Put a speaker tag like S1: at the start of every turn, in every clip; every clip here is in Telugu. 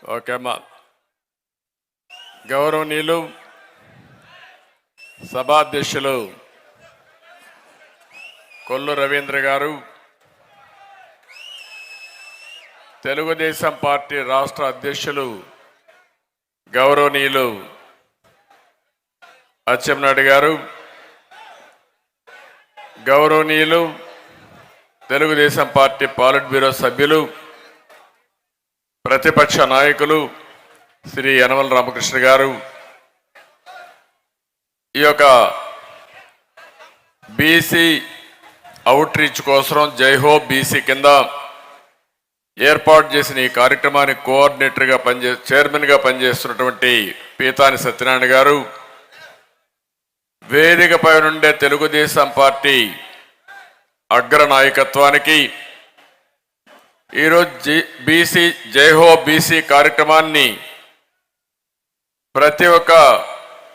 S1: ఓకే అమ్మా. గౌరవనీయులు సభాధ్యక్షులు కొల్లు రవీంద్ర గారు, తెలుగుదేశం పార్టీ రాష్ట్ర అధ్యక్షులు గౌరవనీయులు అచ్చెన్నాయుడు గారు, గౌరవనీయులు తెలుగుదేశం పార్టీ పాలిట్ బ్యూరో సభ్యులు, ప్రతిపక్ష నాయకులు శ్రీ యనమల రామకృష్ణ గారు, ఈ యొక్క బీసీ అవుట్ రీచ్ కోసం జైహో బీసీ కింద ఏర్పాటు చేసిన ఈ కార్యక్రమానికి కోఆర్డినేటర్గా చైర్మన్గా పనిచేస్తున్నటువంటి పీతాని సత్యనారాయణ గారు, వేదికపై నుండే తెలుగుదేశం పార్టీ అగ్ర నాయకత్వానికి ఈరోజు బీసీ జైహో బీసీ కార్యక్రమాన్ని ప్రతి ఒక్క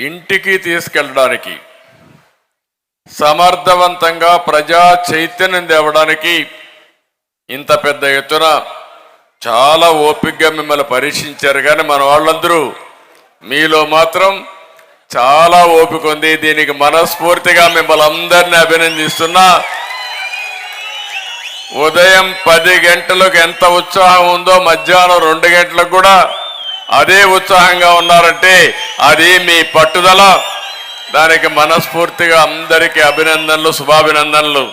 S1: ఇంటికి తీసుకెళ్ళడానికి, సమర్థవంతంగా ప్రజా చైతన్యం తేవడానికి ఇంత పెద్ద ఎత్తున చాలా ఓపికగా మిమ్మల్ని పరీక్షించారు. కానీ మన వాళ్ళందరూ మీలో మాత్రం చాలా ఓపిక ఉంది. దీనికి మనస్ఫూర్తిగా మిమ్మల్ని అందరినీ అభినందిస్తున్నా. ఉదయం 10 గంటలకు ఎంత ఉత్సాహం ఉందో మధ్యాహ్నం 2 గంటలకు కూడా అదే ఉత్సాహంగా ఉన్నారంటే అది మీ పట్టుదల. దానికి మనస్ఫూర్తిగా అందరికీ అభినందనలు, శుభాభినందనలు.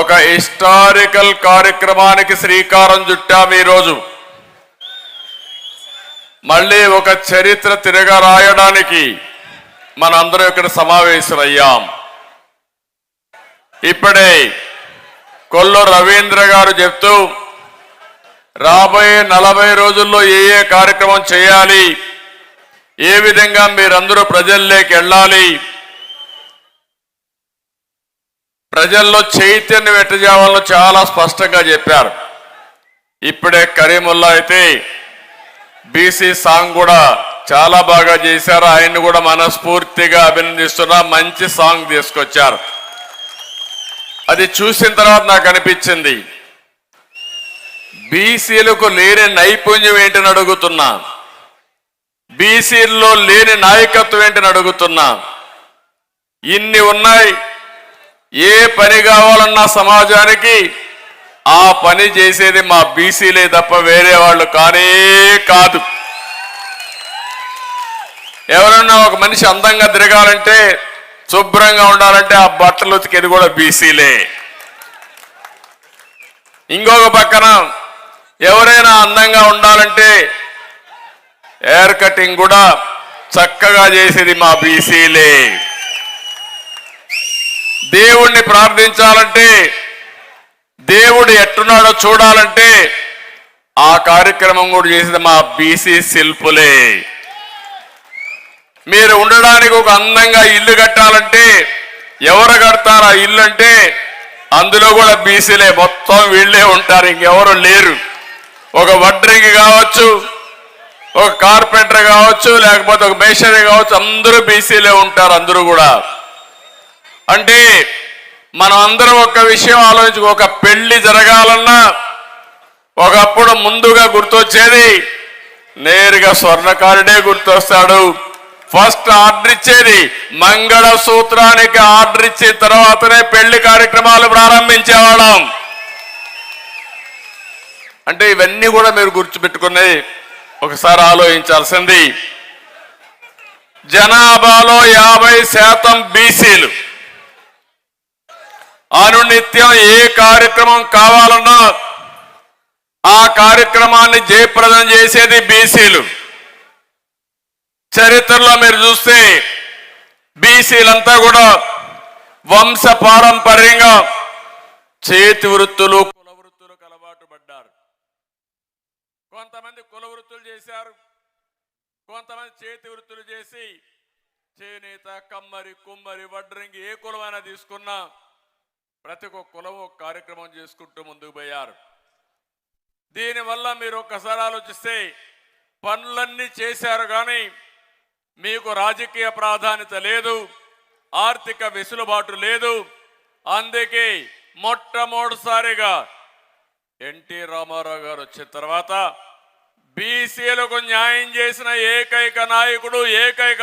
S1: ఒక హిస్టారికల్ కార్యక్రమానికి శ్రీకారం చుట్టాము ఈరోజు. మళ్ళీ ఒక చరిత్ర తిరగ రాయడానికి మనందరం ఇక్కడ సమావేశమయ్యాం. ఇప్పుడే కొల్లు రవీంద్ర గారు చెప్తూ రాబోయే 40 రోజుల్లో ఏ కార్యక్రమం చేయాలి, ఏ విధంగా మీరందరూ ప్రజల్లోకి వెళ్ళాలి, ప్రజల్లో చైతన్యం ఎట్టజేయాలో చాలా స్పష్టంగా చెప్పారు. ఇప్పుడే కరీముల్లా అయితే బీసీ సాంగ్ కూడా చాలా బాగా చేశారు. ఆయన్ని కూడా మనస్ఫూర్తిగా అభినందిస్తున్నా. మంచి సాంగ్ తీసుకొచ్చారు. అది చూసిన తర్వాత నాకు అనిపించింది, బీసీలకు లేని నైపుణ్యం ఏంటని అడుగుతున్నా, బీసీల్లో లేని నాయకత్వం ఏంటని అడుగుతున్నా. ఇన్ని ఉన్నాయి. ఏ పని కావాలన్నా సమాజానికి ఆ పని చేసేది మా బీసీలే తప్ప వేరే వాళ్ళు కానే కాదు. ఎవరన్నా ఒక మనిషి అందంగా తిరగాలంటే, శుభ్రంగా ఉండాలంటే ఆ బట్టలు ఉతికేది కూడా బీసీలే. ఇంకొక పక్కన ఎవరైనా అందంగా ఉండాలంటే హెయిర్ కటింగ్ కూడా చక్కగా చేసేది మా బీసీలే. దేవుణ్ణి ప్రార్థించాలంటే, దేవుడు ఎట్టున్నాడో చూడాలంటే ఆ కార్యక్రమం కూడా చేసేది మా బీసీ శిల్పులే. మీరు ఉండడానికి ఒక అందంగా ఇల్లు కట్టాలంటే ఎవరు కడతారు ఆ ఇల్లు అంటే అందులో కూడా బీసీలే. మొత్తం వీళ్ళే ఉంటారు, ఇంకెవరు లేరు. ఒక వడ్రింగ్ కావచ్చు, ఒక కార్పెంటర్ కావచ్చు, లేకపోతే ఒక మేషనరీ కావచ్చు, అందరూ బీసీలే ఉంటారు. అందరూ కూడా అంటే మనం అందరం ఒక విషయం ఆలోచించు. ఒక పెళ్లి జరగాలన్నా ఒకప్పుడు ముందుగా గుర్తొచ్చేది నేరుగా స్వర్ణకారుడే గుర్తొస్తాడు. ఫస్ట్ ఆర్డర్ ఇచ్చేది మంగళ సూత్రానికి ఆర్డర్ ఇచ్చిన తర్వాతనే పెళ్లి కార్యక్రమాలు ప్రారంభించేవాళ్ళం. అంటే ఇవన్నీ కూడా మీరు గుర్తుపెట్టుకుని ఒకసారి ఆలోచించాల్సింది. జనాభాలో 50% బీసీలు. అనునిత్యం ఏ కార్యక్రమం కావాలన్నా ఆ కార్యక్రమాన్ని జయప్రదం చేసేది బీసీలు. చరిత్రలో మీరు చూస్తే బీసీలంతా కూడా వంశ పారంపర్యంగా చేతి వృత్తులు, కుల వృత్తులకు అలవాటు పడ్డారు. కొంతమంది కుల వృత్తులు చేశారు, కొంతమంది చేతి వృత్తులు చేసి చేనేత, కమ్మరి, కుమ్మరి, వడ్రంగి ఏ కులమైనా తీసుకున్నా ప్రతి ఒక్క కులం ఒక కార్యక్రమం చేసుకుంటూ ముందుకు పోయారు. దీనివల్ల మీరు ఒక్కసారి ఆలోచిస్తే పనులన్నీ చేశారు, కానీ మీకు రాజకీయ ప్రాధాన్యత లేదు, ఆర్థిక వెసులుబాటు లేదు. అందుకే మొట్టమొదటిసారిగా ఎన్టీ రామారావు గారు వచ్చిన తర్వాత బీసీలకు న్యాయం చేసిన ఏకైక నాయకుడు, ఏకైక